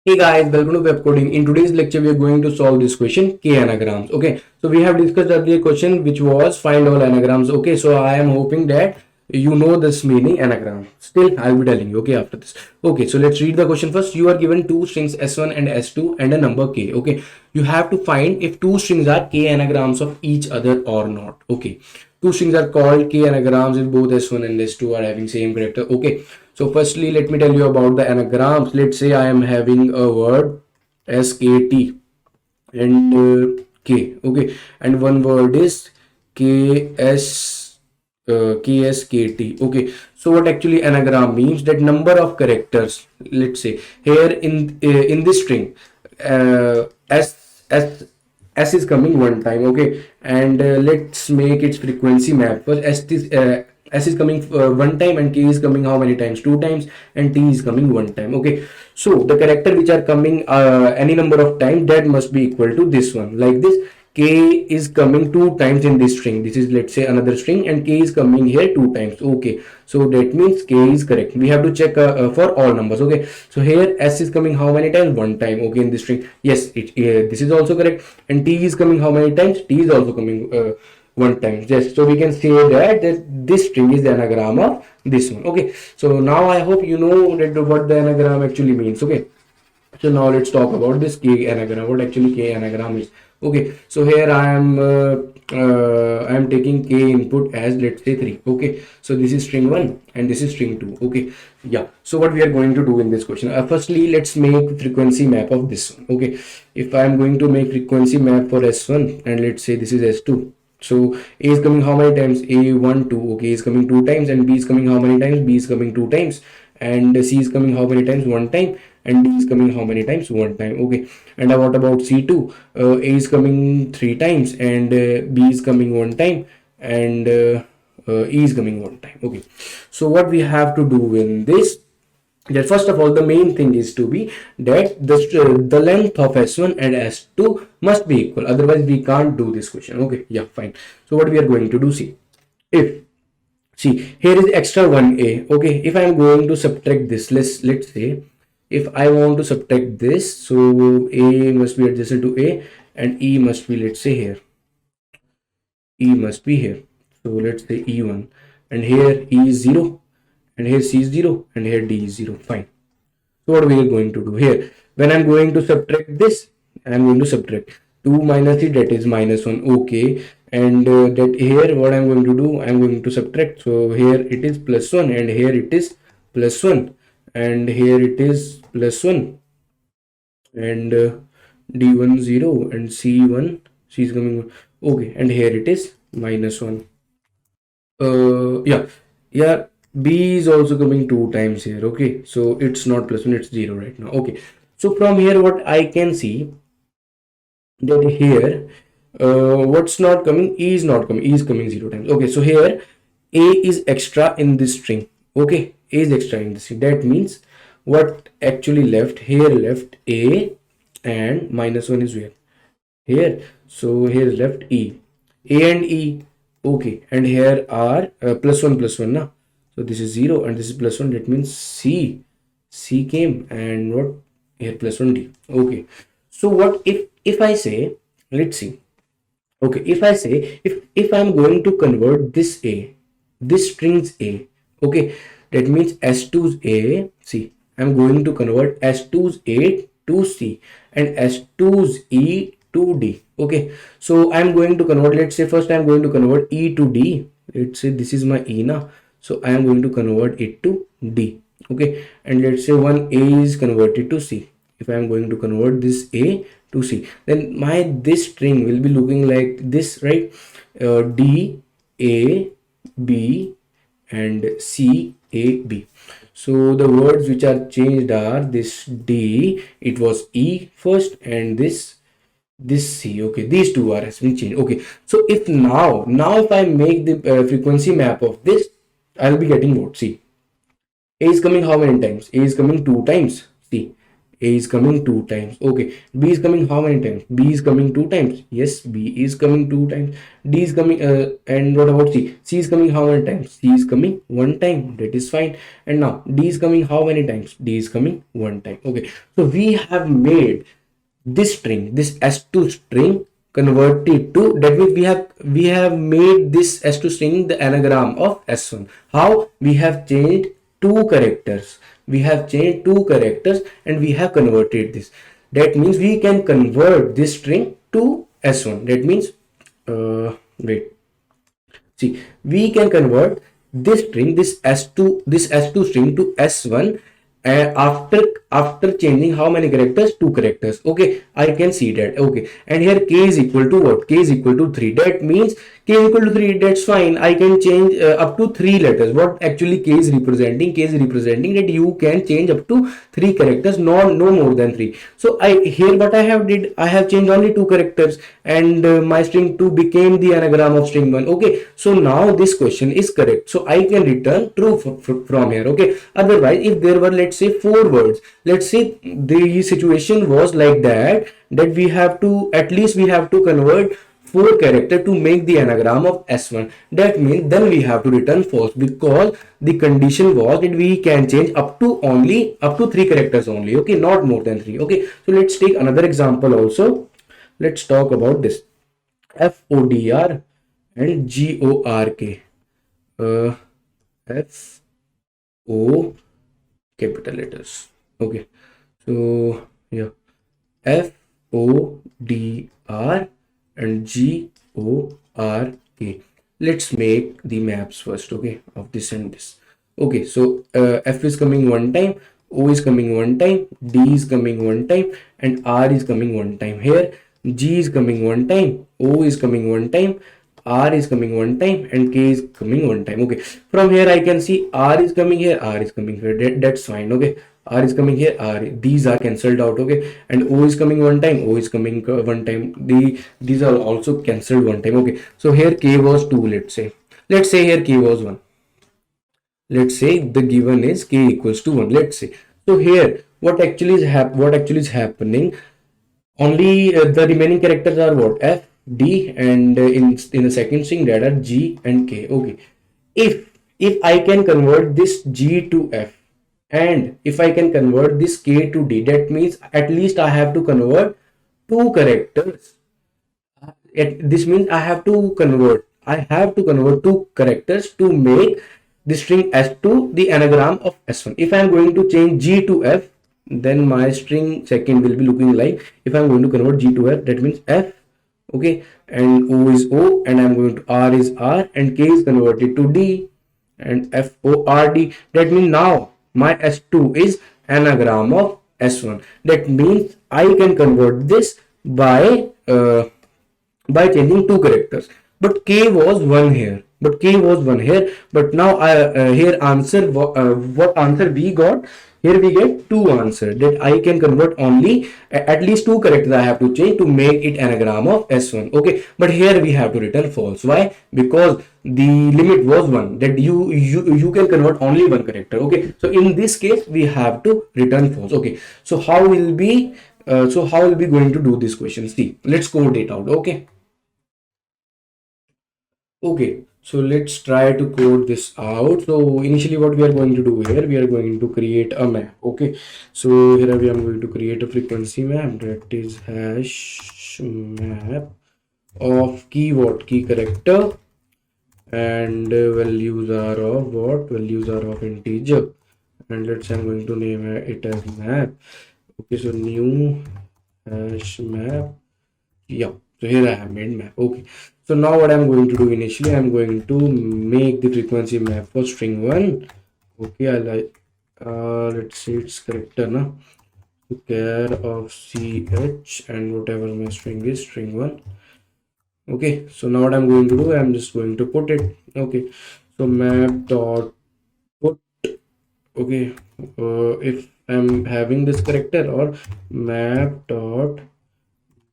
Hey guys, welcome to Pepcoding. In today's lecture, we are going to solve this question k-anagrams. Okay, so we have discussed earlier question which was find all anagrams. Okay, so I am hoping that you know this meaning anagram. Still, I'll be telling you. Okay, after this. Okay, so let's read the question first. You are given two strings s1 and s2 and a number k. Okay, you have to find if two strings are k-anagrams of each other or not. Okay, two strings are called k-anagrams if both s1 and s2 are having same character. Okay, so firstly, let me tell you about the anagrams. Let's say I am having a word SKT and K. Okay, and one word is KS KSKT. Okay, so what actually anagram means? That number of characters. Let's say here in this string, S is coming one time. Okay, and let's make its frequency map. First, S is coming one time and K is coming how many times? Two times, and T is coming one time. Okay, so the character which are coming any number of times, that must be equal to this one, like this. K is coming two times in this string. This is, let's say, another string, and K is coming here two times. Okay, so that means K is correct. We have to check for all numbers. Okay, so here S is coming how many times? One time. Okay, in this string, yes, this is also correct. And T is coming how many times? T is also coming one time. Yes, so we can say that this string is the anagram of this one. Okay, so now I hope you know that what the anagram actually means. Okay, so now let's talk about this k anagram. What actually k anagram is? Okay, so here I am taking k input as, let's say, 3. Okay, so this is string 1 and this is string 2. Okay, yeah, so what we are going to do in this question, firstly let's make frequency map of this one. Okay, if I am going to make frequency map for s1 and let's say this is s2, so A is coming how many times? A 1 2. Okay, is coming two times, and B is coming how many times? B is coming two times, and C is coming how many times? One time, and D is coming how many times? One time. Okay, and what about C2? A is coming three times, and B is coming one time, and E is coming one time. Okay, so what we have to do in this, that first of all, the main thing is to be that the length of s1 and s2 must be equal, otherwise we can't do this question. Okay, yeah, fine. So what we are going to do, see, if, see, here is extra 1a. Okay, if I am going to subtract this, let's say if I want to subtract this, so a must be adjacent to a and E must be, let's say, here, E must be here, so let's say E1, and here E is 0, and here C is 0, and here D is 0. Fine. So what we are going to do here, when I'm going to subtract this, I'm going to subtract 2 minus 3, that is minus 1. Okay, and that here what I'm going to do, I'm going to subtract. So here it is plus 1, and here it is plus 1, and here it is plus 1, and D1 0, and C1, C is coming. Okay, and here it is minus 1. Yeah, B is also coming two times here. Okay, so it's not plus 1, it's 0 right now. Okay, so from here what I can see, that here what's not coming? E is not coming. E is coming 0 times. Okay, so here A is extra in this string. Okay, A is extra in this string. That means what actually left here, left A, and minus 1 is where? Here. So here is left E. A and E. Okay, and here are plus 1 plus 1 now. So this is 0 and this is plus 1. That means C came, and what here, plus 1 D. Okay, so what if I say, let's see. Okay, if I say, if I'm going to convert this A, this string's A. Okay, that means s2's A. See, I'm going to convert s2's A to C and s2's E to D. Okay, so I'm going to convert, let's say first I'm going to convert E to D. Let's say this is my E now, so I am going to convert it to D. Okay, and let's say one A is converted to C. If I am going to convert this A to C, then my this string will be looking like this, right? D A B and C A B. So the words which are changed are this D, it was E first, and this C. Okay, these two are has been changed. Okay, so if now if I make the frequency map of this, I'll be getting what? See, A is coming how many times? A is coming two times. See, A is coming 2 times. Okay, B is coming how many times? B is coming 2 times. Yes, B is coming 2 times. D is coming and what about C? C is coming how many times? C is coming 1 time. That is fine. And now D is coming how many times? D is coming 1 time. Okay, so we have made this string, this s2 string, converted to, that means we have made this s2 string the anagram of s1. How? We have changed two characters, and we have converted this. That means we can convert this string to s1. That means wait, see, we can convert this string, this s2 string to s1 after changing how many characters? Two characters. Okay, I can see that. Okay, and here k is equal to what? K is equal to 3. That means k is equal to 3. That's fine. I can change up to 3 letters. What actually k is representing? K is representing that you can change up to 3 characters, no more than 3. So I here what I have did, I have changed only 2 characters, and my string 2 became the anagram of string 1. Okay, so now this question is correct, so I can return true from here. Okay, otherwise if there were, let's say, 4 words, let's say the situation was like that we have to, at least we have to convert 4 character to make the anagram of s1. That means then we have to return false, because the condition was that we can change up to 3 characters only. Okay, not more than 3. Okay, so let's take another example also. Let's talk about this FODR and GORK. F O, capital letters. Okay, so yeah, FODR and GORK. Let's make the maps first, okay, of this and this. Okay, so F is coming 1 time, O is coming 1 time, D is coming 1 time, and R is coming 1 time. Here G is coming 1 time, O is coming 1 time, R is coming 1 time, and K is coming 1 time. Okay, from here I can see R is coming here, R is coming here. That's fine. Okay, R is coming here, R, these are cancelled out. Okay, and O is coming 1 time, O is coming 1 time. These are also cancelled 1 time. Okay, so here K was 2. Let's say here K was 1. Let's say the given is K equals to 1. Let's say, so here what actually is happening, only the remaining characters are what? F, D, and in the second string that are G and K. Okay, if I can convert this G to F, and if I can convert this K to D, that means at least I have to convert 2 characters. This means I have to convert 2 characters to make the string S2 the anagram of S1. If I am going to change G to F, then my string second will be looking like, if I am going to convert G to F, that means F, okay, and O is O, and I am going to R is R, and K is converted to D, and FORD. That means now my S2 is anagram of S1. That means I can convert this by changing 2 characters, but k was 1 here, but now here answer, what answer we got? Here we get 2 answer, that I can convert only at least 2 characters I have to change to make it anagram of s1. Okay, but here we have to return false. Why? Because the limit was 1, that you can convert only 1 character. Okay, so in this case we have to return false. Okay, so how will be going to do this question? See, let's code it out. Okay, so let's try to code this out. So initially what we are going to do here, we are going to create a map. Okay, so here we are going to create a frequency map, that is hash map of key character, and values are of what? Values are of integer, and let's say I'm going to name it as map. Okay, so new hash map. Yeah, so here I have made map. Okay, so now what I'm going to do, initially I'm going to make the frequency map for string 1. Okay, I like let's say it's character now, so care of ch, and whatever my string is, string 1. Okay, so now what I'm going to do, I'm just going to put it. Okay, so map dot put. Okay, if I'm having this character, or map dot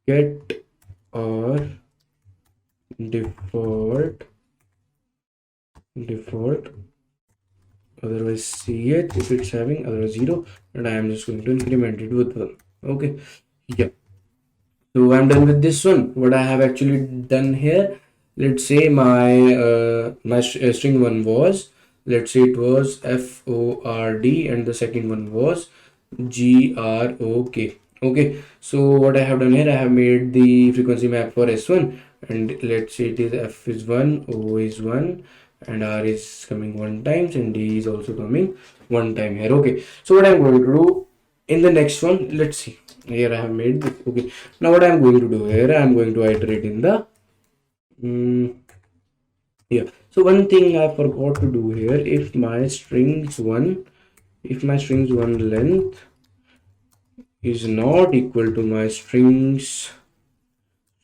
get or default otherwise ch if it's having, otherwise 0, and I am just going to increment it with 1. Okay, yeah. So I'm done with this one. What I have actually done here, let's say my string one was, let's say it was FORD, and the second one was GROK. Okay, so what I have done here, I have made the frequency map for S1, and let's say it is F is 1, O is 1, and R is coming 1 times, and D is also coming 1 time here. Okay, so what I'm going to do in the next one, let's see. Here I have made this. Okay, now what I'm going to do here, I'm going to iterate in the yeah. So one thing I forgot to do here, if my strings one length is not equal to my strings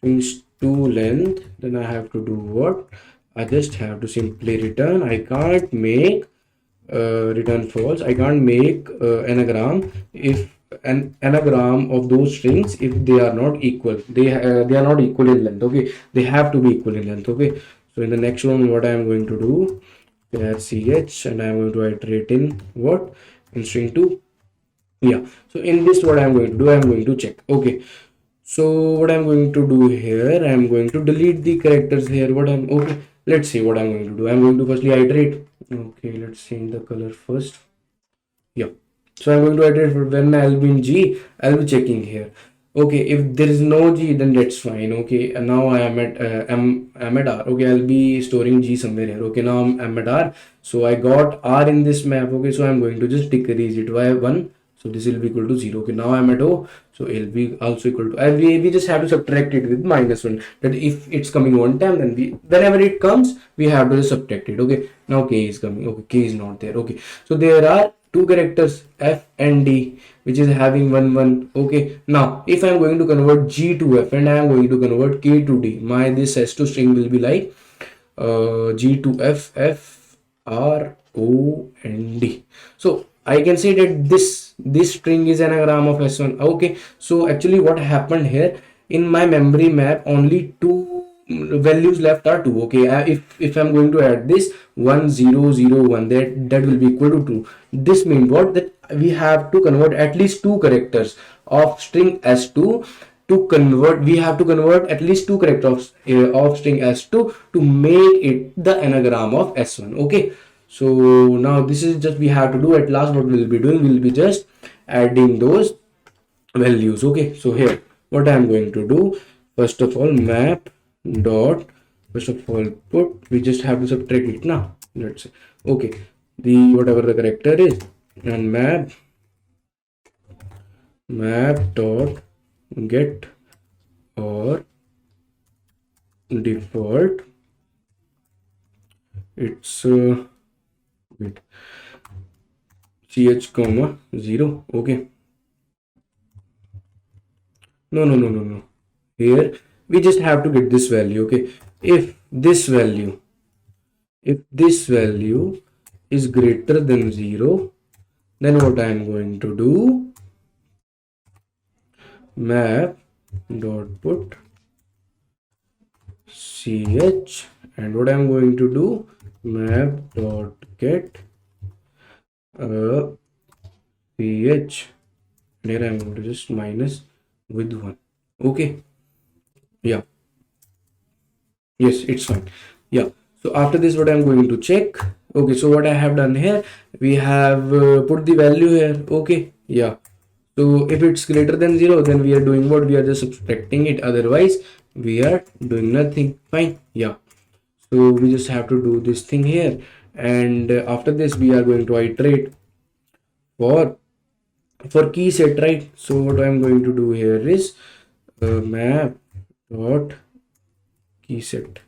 2 length, then I have to do what? I just have to simply return. I can't make return false. I can't make anagram if an anagram of those strings if they are not equal. They are not equal in length. Okay, they have to be equal in length. Okay, so in the next one, what I am going to do, ch, and I am going to iterate in what, in string 2. Yeah, so in this, what I am going to do, I am going to check. Okay, so what I'm going to do here, I'm going to delete the characters here. Okay, let's see what I'm going to do. I'm going to firstly iterate. Okay, let's change the color first. Yeah, so I'm going to iterate for when I'll be in G, I'll be checking here. Okay, if there is no G, then that's fine. Okay, and now I am at I'm at R. Okay, I'll be storing G somewhere here. Okay, now I'm at R, so I got R in this map. Okay, so I'm going to just decrease it by 1, so this will be equal to 0. Okay, now I'm at O, so it'll be also equal to, we just have to subtract it with -1, that if it's coming one time, then whenever it comes, we have to subtract it. Okay, now K is coming. Okay, K is not there. Okay, so there are two characters F and D which is having 1 1. Okay, now if I'm going to convert G to F and I am going to convert K to D, my this S2 string will be like G to F, F, R, O, and D. So I can say that this string is an anagram of S1. Okay, so actually what happened here, in my memory map only two values left are 2. Okay, if I'm going to add this 1 0 0 1, that will be equal to 2. This means what, that we have to convert at least two characters of string S2 to convert. We have to convert at least two characters of string S2 to make it the anagram of S1. Okay, so now this is just we have to do. At last what we'll be doing, we'll be just adding those values. Okay, so here what I am going to do, first of all map dot, first of all put, we just have to subtract it now. Let's say, okay, the whatever the character is, and map dot get or default, it's wait, ch comma 0. Okay, no, here we just have to get this value. Okay, if this value is greater than 0, then what I am going to do, map dot put ch, and what I am going to do, map dot get ch, and here I am going to just minus with 1. Okay, yeah, yes, it's fine. Yeah, so after this what I'm going to check. Okay, so what I have done here, we have put the value here. Okay, yeah, so if it's greater than 0, then we are doing what, we are just subtracting it, otherwise we are doing nothing. Fine, yeah, so we just have to do this thing here, and after this we are going to iterate for key set, right? So what I'm going to do here is map dot key set.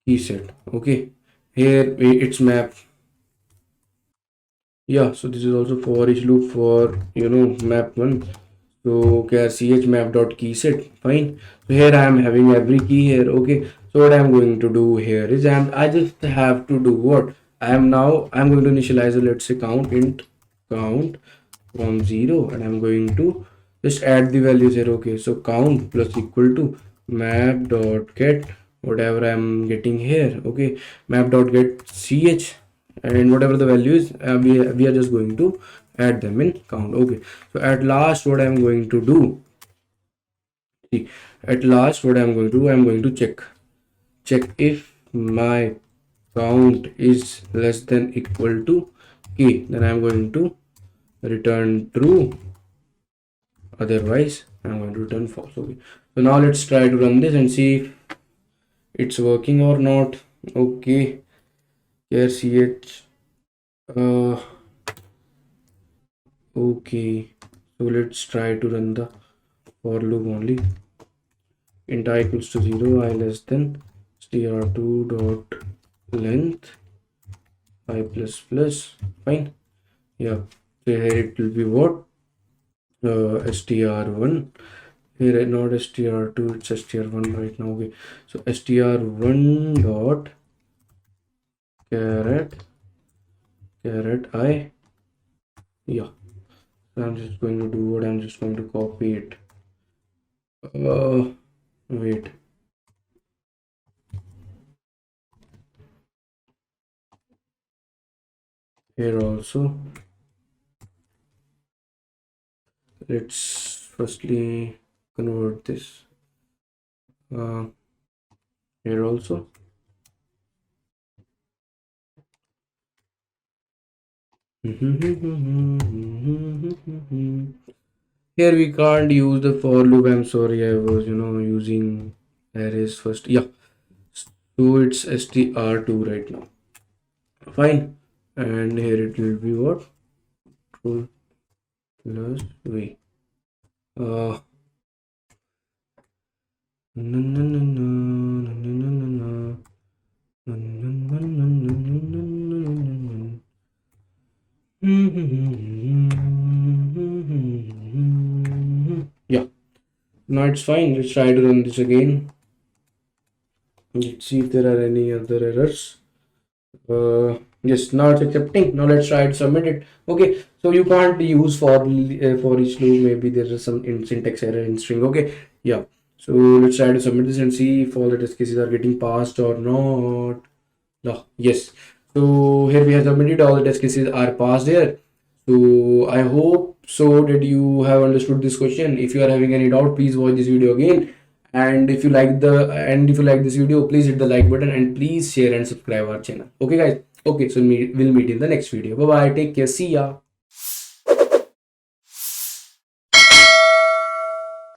Okay, here it's map. Yeah, so this is also for each loop for map 1. So okay, ch map dot key set. Fine, so here I am having every key here. Okay, so what I am going to do here is I just have to do what, I'm going to initialize, let's say count from 0, and I'm going to just add the values here. Okay, so count plus equal to map dot get whatever I'm getting here. Okay, map dot get ch, and whatever the value is, we are just going to add them in count. Okay, so at last what I'm going to do, see, at last what I'm going to do, I'm going to check if my count is less than equal to k, then I'm going to return true, otherwise I'm going to return false. Okay, so now let's try to run this and see if it's working or not. Okay, here ch, uh okay, so let's try to run the for loop only. Int I equals to 0, I less than str2 dot length I plus plus, fine. Yeah, so here it will be what, str1, here not str2, it's str1 right now. Okay, so str1 dot caret I, yeah. So I'm just going to do what, I'm just going to copy it. Wait, here also let's firstly convert this, here also. Here we can't use the for loop, I'm sorry, I was using arrays first. Yeah, so it's str2 right now, fine. And here it will be what, true plus v, uh no, no, no, no, no, no, no, no. Yeah, now it's fine. Let's try to run this again. Let's see if there are any other errors. Yes, now it's accepting. Now let's try to submit it. Okay, so you can't use for each loop. Maybe there is some syntax error in string. Okay, yeah. So let's try to submit this and see if all the test cases are getting passed or not. No, yes. So here we have submitted, all the test cases are passed here. So I hope so that you have understood this question. If you are having any doubt, please watch this video again. And if you like this video, please hit the like button and please share and subscribe our channel. Okay guys. Okay, so we'll meet in the next video. Bye bye. Take care. See ya.